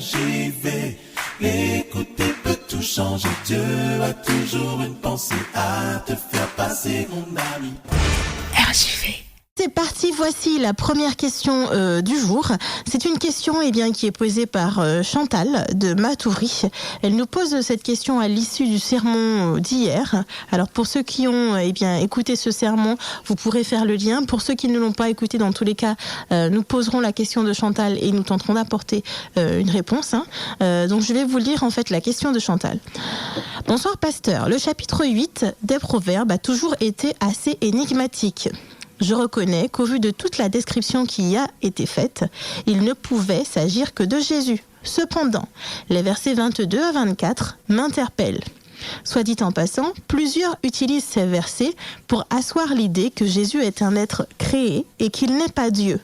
RJV. L'écouter peut tout changer. Dieu a toujours une pensée à te faire passer, mon ami. RJV. C'est parti, voici la première question du jour. C'est une question qui est posée par Chantal de Matoury. Elle nous pose cette question à l'issue du sermon d'hier. Alors pour ceux qui ont écouté ce sermon, vous pourrez faire le lien. Pour ceux qui ne l'ont pas écouté, dans tous les cas, nous poserons la question de Chantal et nous tenterons d'apporter une réponse. Donc je vais vous lire en fait la question de Chantal. Bonsoir pasteur, le chapitre 8 des Proverbes a toujours été assez énigmatique. Je reconnais qu'au vu de toute la description qui y a été faite, il ne pouvait s'agir que de Jésus. Cependant, les versets 22 à 24 m'interpellent. Soit dit en passant, plusieurs utilisent ces versets pour asseoir l'idée que Jésus est un être créé et qu'il n'est pas Dieu.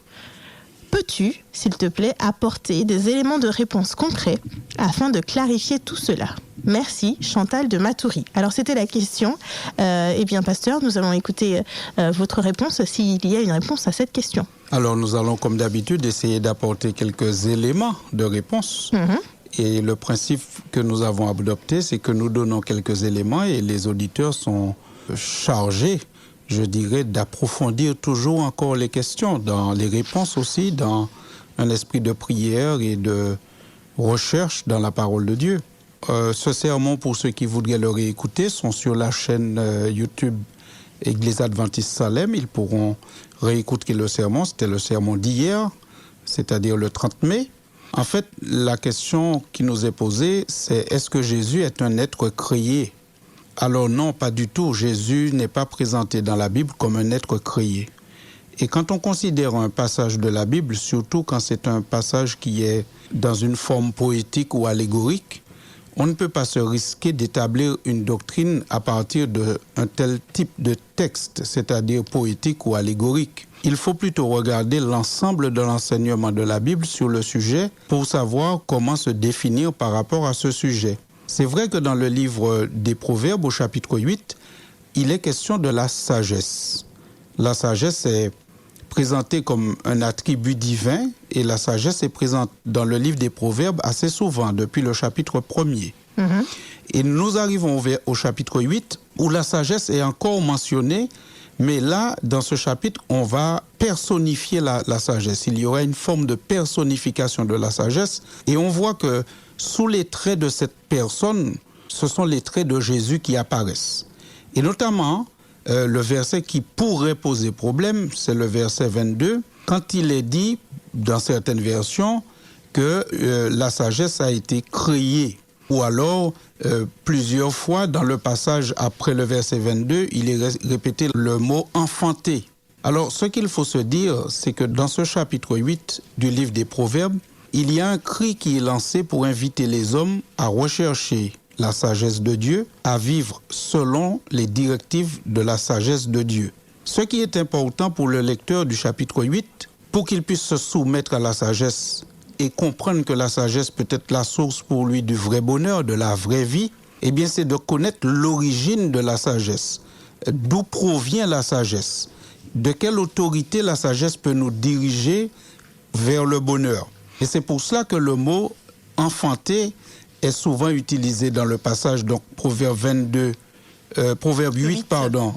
Peux-tu, s'il te plaît, apporter des éléments de réponse concrets afin de clarifier tout cela ? Merci, Chantal de Matoury. Alors, c'était la question. Pasteur, nous allons écouter votre réponse, s'il y a une réponse à cette question. Alors, nous allons, comme d'habitude, essayer d'apporter quelques éléments de réponse. Et le principe que nous avons adopté, c'est que nous donnons quelques éléments et les auditeurs sont chargés, je dirais, d'approfondir toujours encore les questions, dans les réponses aussi, dans un esprit de prière et de recherche dans la parole de Dieu. Ce sermon, pour ceux qui voudraient le réécouter, sont sur la chaîne YouTube Église Adventiste Salem. Ils pourront réécouter le sermon. C'était le sermon d'hier, c'est-à-dire le 30 mai. En fait, la question qui nous est posée, c'est est-ce que Jésus est un être créé ? Alors non, pas du tout. Jésus n'est pas présenté dans la Bible comme un être créé. Et quand on considère un passage de la Bible, surtout quand c'est un passage qui est dans une forme poétique ou allégorique, on ne peut pas se risquer d'établir une doctrine à partir d'un tel type de texte, c'est-à-dire poétique ou allégorique. Il faut plutôt regarder l'ensemble de l'enseignement de la Bible sur le sujet pour savoir comment se définir par rapport à ce sujet. C'est vrai que dans le livre des Proverbes, au chapitre 8, il est question de la sagesse. La sagesse est présentée comme un attribut divin et la sagesse est présente dans le livre des Proverbes assez souvent, depuis le chapitre 1er. Et nous arrivons au chapitre 8 où la sagesse est encore mentionnée, mais là, dans ce chapitre, on va personnifier la sagesse. Il y aura une forme de personnification de la sagesse et on voit que sous les traits de cette personne, ce sont les traits de Jésus qui apparaissent. Et notamment, le verset qui pourrait poser problème, c'est le verset 22, quand il est dit, dans certaines versions, que la sagesse a été créée. Ou alors, plusieurs fois, dans le passage après le verset 22, il est répété le mot « enfanté ». Alors, ce qu'il faut se dire, c'est que dans ce chapitre 8 du livre des Proverbes, il y a un cri qui est lancé pour inviter les hommes à rechercher la sagesse de Dieu, à vivre selon les directives de la sagesse de Dieu. Ce qui est important pour le lecteur du chapitre 8, pour qu'il puisse se soumettre à la sagesse et comprendre que la sagesse peut être la source pour lui du vrai bonheur, de la vraie vie, eh bien c'est de connaître l'origine de la sagesse. D'où provient la sagesse? De quelle autorité la sagesse peut nous diriger vers le bonheur? Et c'est pour cela que le mot « enfanter » est souvent utilisé dans le passage, donc Proverbe 8,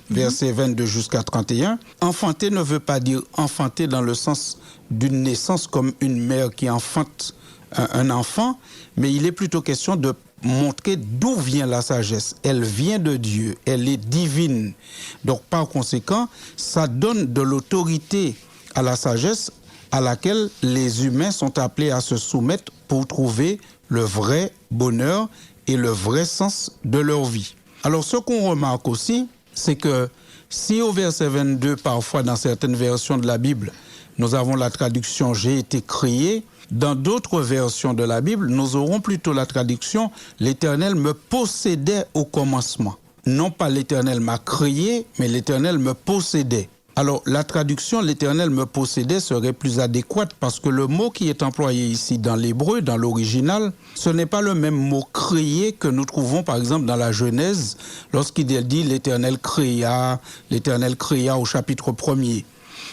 verset 22 jusqu'à 31. Enfanter ne veut pas dire enfanter dans le sens d'une naissance comme une mère qui enfante un enfant, mais il est plutôt question de montrer d'où vient la sagesse. Elle vient de Dieu, elle est divine. Donc par conséquent, ça donne de l'autorité à la sagesse à laquelle les humains sont appelés à se soumettre pour trouver le vrai bonheur et le vrai sens de leur vie. Alors ce qu'on remarque aussi, c'est que si au verset 22, parfois dans certaines versions de la Bible, nous avons la traduction « j'ai été créé », dans d'autres versions de la Bible, nous aurons plutôt la traduction « l'Éternel me possédait au commencement ». Non pas « l'Éternel m'a créé », mais « l'Éternel me possédait ». Alors, la traduction « l'Éternel me possédait » serait plus adéquate parce que le mot qui est employé ici dans l'hébreu, dans l'original, ce n'est pas le même mot « créé » que nous trouvons par exemple dans la Genèse, lorsqu'il dit « l'Éternel créa » au chapitre 1er.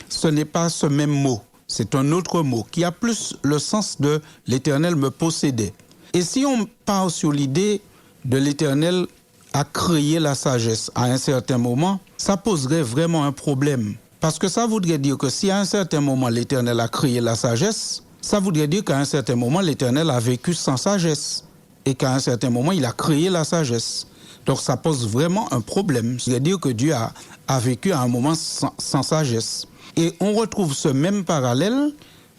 Ce n'est pas ce même mot. c'est un autre mot qui a plus le sens de l'Éternel me possédait. Et si on part sur l'idée de l'Éternel a créé la sagesse à un certain moment, ça poserait vraiment un problème. Parce que ça voudrait dire que si à un certain moment l'Éternel a créé la sagesse, ça voudrait dire qu'à un certain moment l'Éternel a vécu sans sagesse. Et qu'à un certain moment il a créé la sagesse. Donc ça pose vraiment un problème. C'est-à-dire que Dieu a vécu à un moment sans sagesse. Et on retrouve ce même parallèle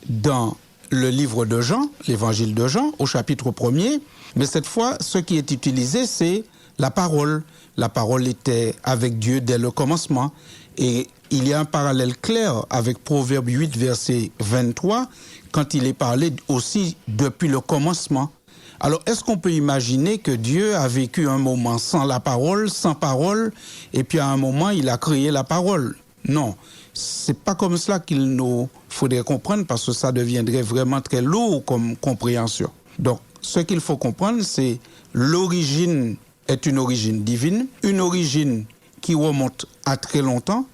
dans le livre de Jean, l'évangile de Jean, au chapitre 1er. Mais cette fois, ce qui est utilisé, c'est la parole. La parole était avec Dieu dès le commencement. Et il y a un parallèle clair avec Proverbe 8, verset 23, quand il est parlé aussi depuis le commencement. Alors, est-ce qu'on peut imaginer que Dieu a vécu un moment sans la parole, sans parole, et puis à un moment, il a créé la parole? Non, c'est pas comme cela qu'il nous faudrait comprendre, parce que ça deviendrait vraiment très lourd comme compréhension. Donc, ce qu'il faut comprendre, c'est l'origine est une origine divine, une origine qui remonte à très longtemps,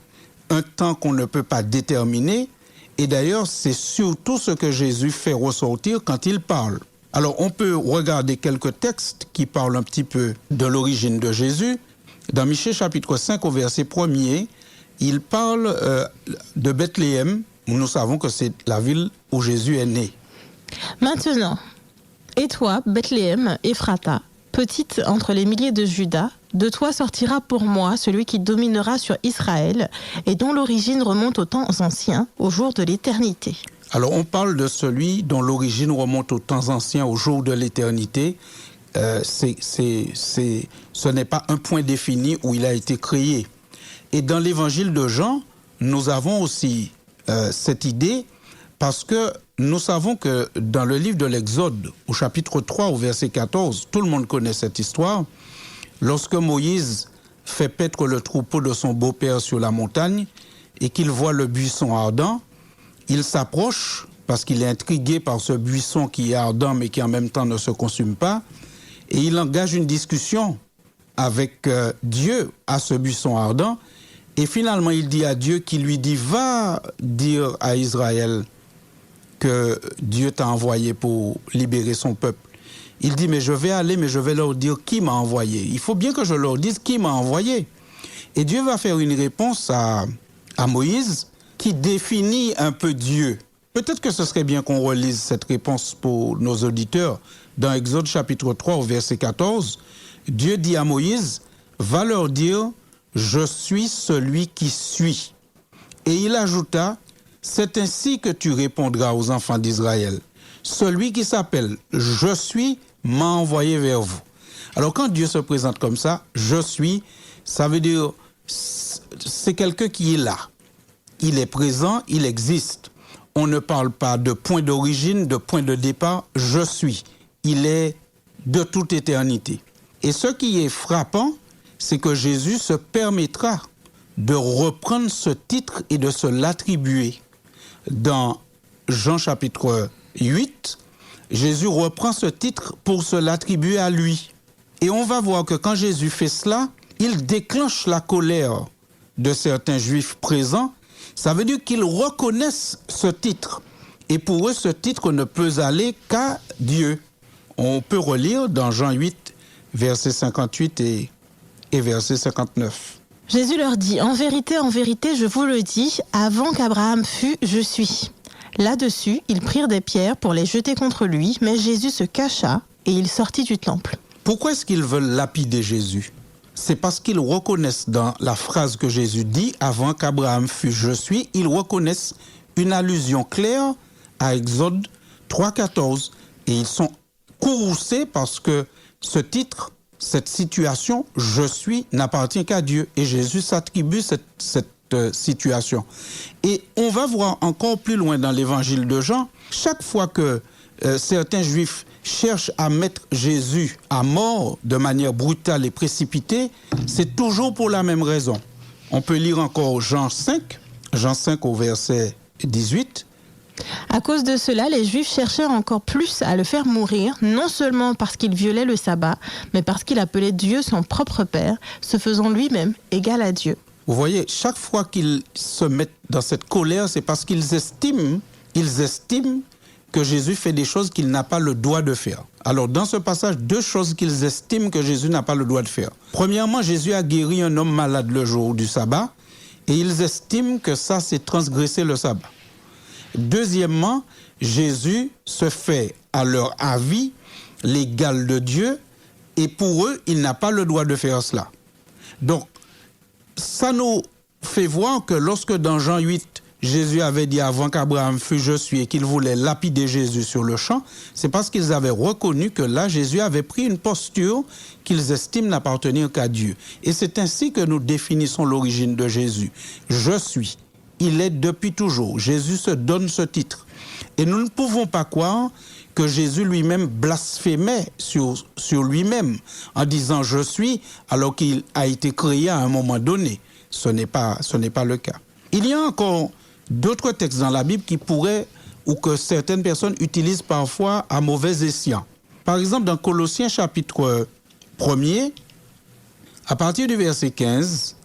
un temps qu'on ne peut pas déterminer, et d'ailleurs, c'est surtout ce que Jésus fait ressortir quand il parle. Alors, on peut regarder quelques textes qui parlent un petit peu de l'origine de Jésus. Dans Michée chapitre 5, au verset 1er, il parle de Bethléem, où nous savons que c'est la ville où Jésus est né. Maintenant, et toi, Bethléem, Ephrata, petite entre les milliers de Juda, de toi sortira pour moi celui qui dominera sur Israël et dont l'origine remonte aux temps anciens, au jour de l'éternité. Alors, on parle de celui dont l'origine remonte aux temps anciens, au jour de l'éternité. Ce n'est pas un point défini où il a été créé. Et dans l'évangile de Jean, nous avons aussi cette idée, parce que nous savons que dans le livre de l'Exode, au chapitre 3, au verset 14, tout le monde connaît cette histoire, lorsque Moïse fait paître le troupeau de son beau-père sur la montagne et qu'il voit le buisson ardent, il s'approche, parce qu'il est intrigué par ce buisson qui est ardent mais qui en même temps ne se consume pas, et il engage une discussion avec Dieu à ce buisson ardent, et finalement il dit à Dieu, qui lui dit, va dire à Israël que Dieu t'a envoyé pour libérer son peuple. Il dit, mais je vais aller, mais je vais leur dire qui m'a envoyé. Il faut bien que je leur dise qui m'a envoyé. Et Dieu va faire une réponse à Moïse, qui définit un peu Dieu. Peut-être que ce serait bien qu'on relise cette réponse pour nos auditeurs. Dans Exode chapitre 3 au verset 14, Dieu dit à Moïse, va leur dire, je suis celui qui suis. Et il ajouta, c'est ainsi que tu répondras aux enfants d'Israël. Celui qui s'appelle je suis m'a envoyé vers vous. Alors quand Dieu se présente comme ça, je suis, ça veut dire, c'est quelqu'un qui est là. Il est présent, il existe. On ne parle pas de point d'origine, de point de départ. Je suis. Il est de toute éternité. Et ce qui est frappant, c'est que Jésus se permettra de reprendre ce titre et de se l'attribuer. Dans Jean chapitre 8, Jésus reprend ce titre pour se l'attribuer à lui. Et on va voir que quand Jésus fait cela, il déclenche la colère de certains Juifs présents. Ça veut dire qu'ils reconnaissent ce titre. Et pour eux, ce titre ne peut aller qu'à Dieu. On peut relire dans Jean 8, versets 58 et verset 59. Jésus leur dit, en vérité, je vous le dis, avant qu'Abraham fût, je suis. Là-dessus, ils prirent des pierres pour les jeter contre lui, mais Jésus se cacha et il sortit du temple. Pourquoi est-ce qu'ils veulent lapider Jésus ? C'est parce qu'ils reconnaissent dans la phrase que Jésus dit, avant qu'Abraham fût, je suis, ils reconnaissent une allusion claire à Exode 3,14. Et ils sont courroucés parce que ce titre, cette situation, je suis, n'appartient qu'à Dieu. Et Jésus s'attribue cette situation. Et on va voir encore plus loin dans l'évangile de Jean, chaque fois que certains Juifs cherchent à mettre Jésus à mort de manière brutale et précipitée, c'est toujours pour la même raison. On peut lire encore Jean 5 au verset 18. À cause de cela, les Juifs cherchèrent encore plus à le faire mourir, non seulement parce qu'il violait le sabbat, mais parce qu'il appelait Dieu son propre Père, se faisant lui-même égal à Dieu. Vous voyez, chaque fois qu'ils se mettent dans cette colère, c'est parce qu'ils estiment ils estiment que Jésus fait des choses qu'il n'a pas le droit de faire. Alors, dans ce passage, 2 choses qu'ils estiment que Jésus n'a pas le droit de faire. Premièrement, Jésus a guéri un homme malade le jour du sabbat, et ils estiment que ça, c'est transgresser le sabbat. Deuxièmement, Jésus se fait, à leur avis, l'égal de Dieu, et pour eux, il n'a pas le droit de faire cela. Donc, ça nous fait voir que lorsque dans Jean 8, Jésus avait dit avant qu'Abraham fût je suis et qu'il voulait lapider Jésus sur le champ, c'est parce qu'ils avaient reconnu que là, Jésus avait pris une posture qu'ils estiment n'appartenir qu'à Dieu. Et c'est ainsi que nous définissons l'origine de Jésus. Je suis. Il est depuis toujours. Jésus se donne ce titre. Et nous ne pouvons pas croire que Jésus lui-même blasphémait sur lui-même en disant « je suis » alors qu'il a été créé à un moment donné. Ce n'est pas le cas. Il y a encore d'autres textes dans la Bible qui pourraient, ou que certaines personnes utilisent parfois à mauvais escient. Par exemple, dans Colossiens chapitre 1er, à partir du verset 15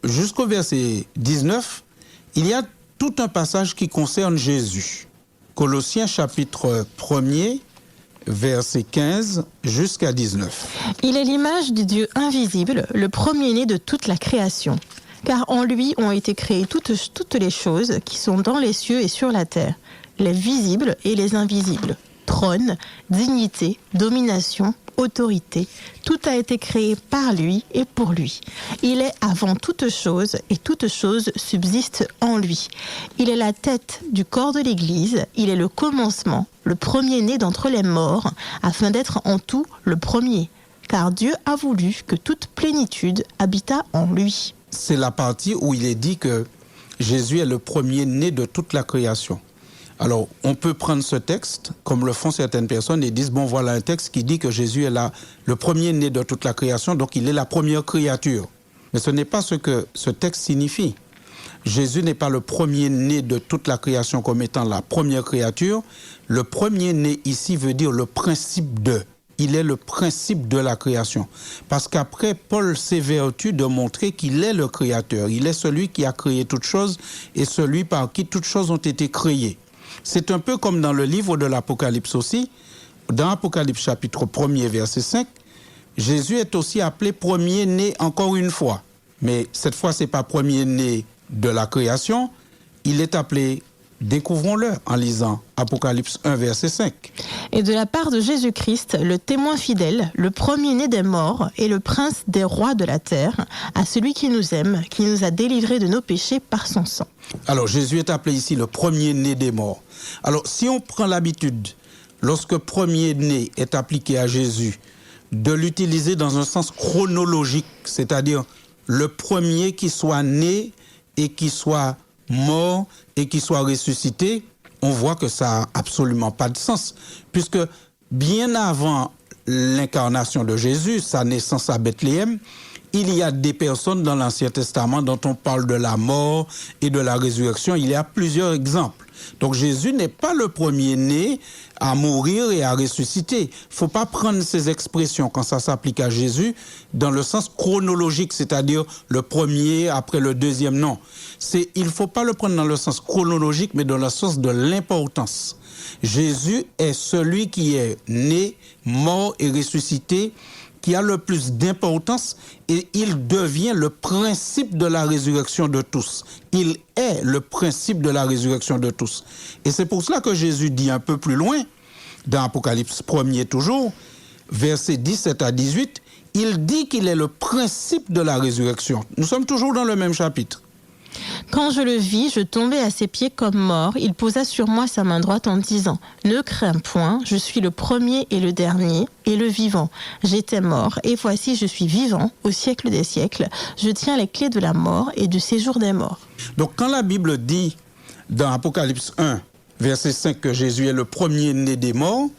jusqu'au verset 19, il y a tout un passage qui concerne Jésus. Colossiens chapitre 1er, verset 15 jusqu'à 19. Il est l'image du Dieu invisible, le premier-né de toute la création. Car en lui ont été créées toutes les choses qui sont dans les cieux et sur la terre, les visibles et les invisibles. Trône, dignité, domination, autorité, tout a été créé par lui et pour lui. Il est avant toute chose et toute chose subsiste en lui. Il est la tête du corps de l'Église, il est le commencement, le premier-né d'entre les morts, afin d'être en tout le premier. Car Dieu a voulu que toute plénitude habitât en lui. C'est la partie où il est dit que Jésus est le premier-né de toute la création. Alors, on peut prendre ce texte, comme le font certaines personnes, et disent, bon, voilà un texte qui dit que Jésus est le premier-né de toute la création, donc il est la première créature. Mais ce n'est pas ce que ce texte signifie. Jésus n'est pas le premier-né de toute la création comme étant la première créature. Le premier-né ici veut dire le principe de. Il est le principe de la création. Parce qu'après, Paul s'évertue de montrer qu'il est le créateur. Il est celui qui a créé toutes choses et celui par qui toutes choses ont été créées. C'est un peu comme dans le livre de l'Apocalypse aussi. Dans Apocalypse chapitre 1er, verset 5, Jésus est aussi appelé premier-né encore une fois. Mais cette fois, ce n'est pas premier-né de la création. Il est appelé, découvrons-le en lisant Apocalypse 1, verset 5. Et de la part de Jésus-Christ, le témoin fidèle, le premier-né des morts et le prince des rois de la terre, à celui qui nous aime, qui nous a délivrés de nos péchés par son sang. Alors, Jésus est appelé ici le premier-né des morts. Alors, si on prend l'habitude, lorsque premier-né est appliqué à Jésus, de l'utiliser dans un sens chronologique, c'est-à-dire le premier qui soit né et qui soit mort et qui soit ressuscité, on voit que ça n'a absolument pas de sens. Puisque bien avant l'incarnation de Jésus, sa naissance à Bethléem, il y a des personnes dans l'Ancien Testament dont on parle de la mort et de la résurrection. Il y a plusieurs exemples. Donc Jésus n'est pas le premier-né à mourir et à ressusciter. Il ne faut pas prendre ces expressions quand ça s'applique à Jésus dans le sens chronologique, c'est-à-dire le premier après le deuxième. Non, il ne faut pas le prendre dans le sens chronologique, mais dans le sens de l'importance. Jésus est celui qui est né, mort et ressuscité, qui a le plus d'importance, et il devient le principe de la résurrection de tous. Il est le principe de la résurrection de tous. Et c'est pour cela que Jésus dit un peu plus loin, dans Apocalypse 1er toujours, versets 17 à 18, il dit qu'il est le principe de la résurrection. Nous sommes toujours dans le même chapitre. Quand je le vis, je tombais à ses pieds comme mort. Il posa sur moi sa main droite en disant « Ne crains point, je suis le premier et le dernier et le vivant. J'étais mort et voici je suis vivant au siècle des siècles. Je tiens les clés de la mort et du séjour des morts. » Donc quand la Bible dit dans Apocalypse 1, verset 5, que Jésus est le premier-né des morts,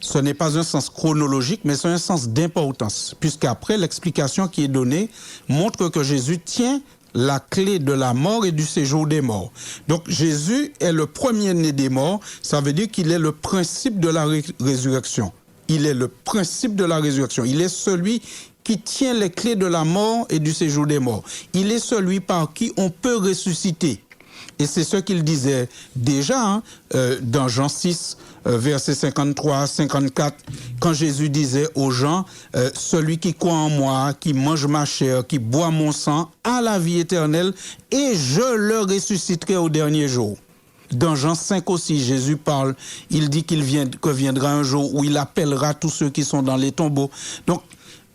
ce n'est pas un sens chronologique, mais c'est un sens d'importance. Puisqu'après, l'explication qui est donnée montre que Jésus tient la clé de la mort et du séjour des morts. Donc Jésus est le premier-né des morts, ça veut dire qu'il est le principe de la résurrection. Il est le principe de la résurrection. Il est celui qui tient les clés de la mort et du séjour des morts. Il est celui par qui on peut ressusciter. Et c'est ce qu'il disait déjà dans Jean 6, versets 53, 54, quand Jésus disait aux gens, celui qui croit en moi, qui mange ma chair, qui boit mon sang, a la vie éternelle, et je le ressusciterai au dernier jour. Dans Jean 5 aussi, Jésus parle, il dit que viendra un jour où il appellera tous ceux qui sont dans les tombeaux. Donc,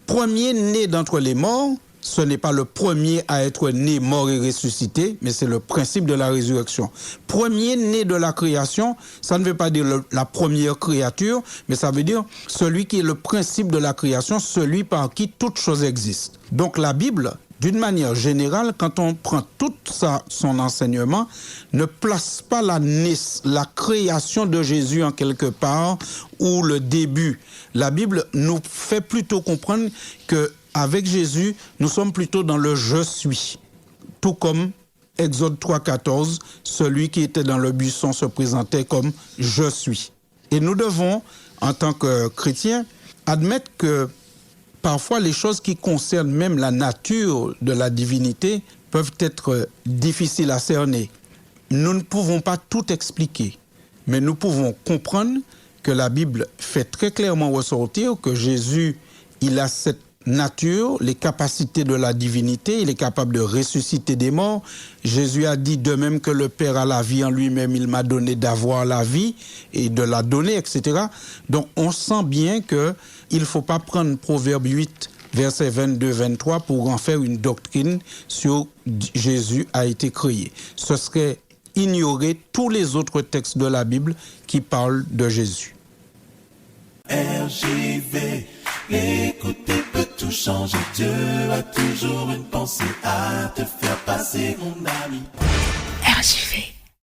premier né d'entre les morts, ce n'est pas le premier à être né, mort et ressuscité, mais c'est le principe de la résurrection. Premier né de la création, ça ne veut pas dire la première créature, mais ça veut dire celui qui est le principe de la création, celui par qui toute chose existe. Donc la Bible, d'une manière générale, quand on prend tout ça, son enseignement, ne place pas la création de Jésus en quelque part ou le début. La Bible nous fait plutôt comprendre que avec Jésus, nous sommes plutôt dans le « je suis ». Tout comme Exode 3,14, celui qui était dans le buisson se présentait comme « je suis ». Et nous devons, en tant que chrétiens, admettre que parfois les choses qui concernent même la nature de la divinité peuvent être difficiles à cerner. Nous ne pouvons pas tout expliquer, mais nous pouvons comprendre que la Bible fait très clairement ressortir que Jésus, il a cette nature, les capacités de la divinité, il est capable de ressusciter des morts. Jésus a dit, de même que le Père a la vie en lui-même, il m'a donné d'avoir la vie et de la donner, etc. Donc on sent bien qu'il ne faut pas prendre Proverbe 8, verset 22-23 pour en faire une doctrine sur Jésus a été créé. Ce serait ignorer tous les autres textes de la Bible qui parlent de Jésus. RJV, écouter peut tout changer. Dieu a toujours une pensée à te faire passer, mon ami. RJV.